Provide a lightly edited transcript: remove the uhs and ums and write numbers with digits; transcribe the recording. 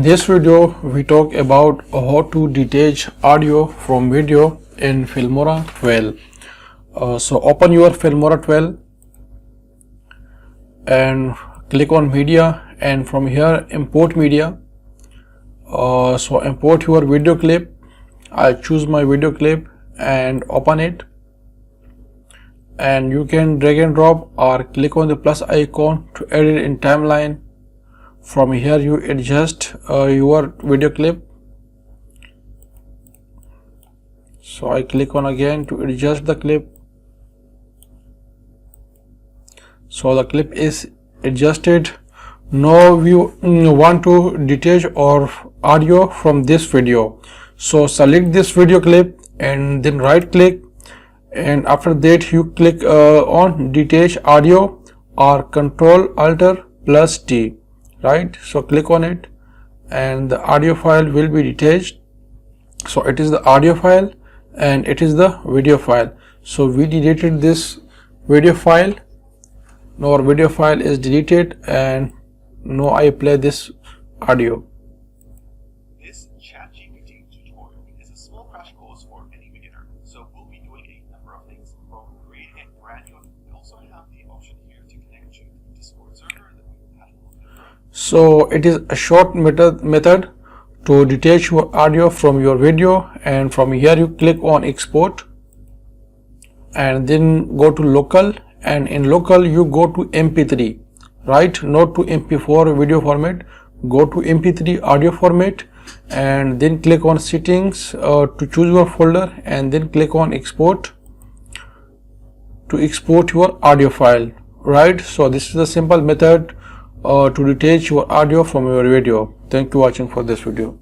In this video, we talk about how to detach audio from video in Filmora 12. So open your Filmora 12 and click on media, and from here import media. So import your video clip. I'll choose my video clip and open it, and you can drag and drop or click on the plus icon to edit in timeline. From here you adjust your video clip. So I click on again to adjust the clip. So the clip is adjusted. Now we want to detach our audio from this video. So select this video clip and then right click, and after that you click on detach audio or Control Alt plus T. Right, so click on it and the audio file will be detached. So it is the audio file and it is the video file. So we deleted this video file. Now our video file is deleted, and now I play this audio. This ChatGPT tutorial is a small crash course for any beginner. So we'll be doing a number of things from creating a brand new. We also have the option here to connect to the Discord server that we had a little bit earlier. So it is a short method to detach your audio from your video, and from here you click on export and then go to local, and in local you go to MP3, right, not to MP4 video format. Go to MP3 audio format and then click on settings to choose your folder, and then click on export to export your audio file. Right, so this is a simple method to detach your audio from your video. Thank you for watching for this video.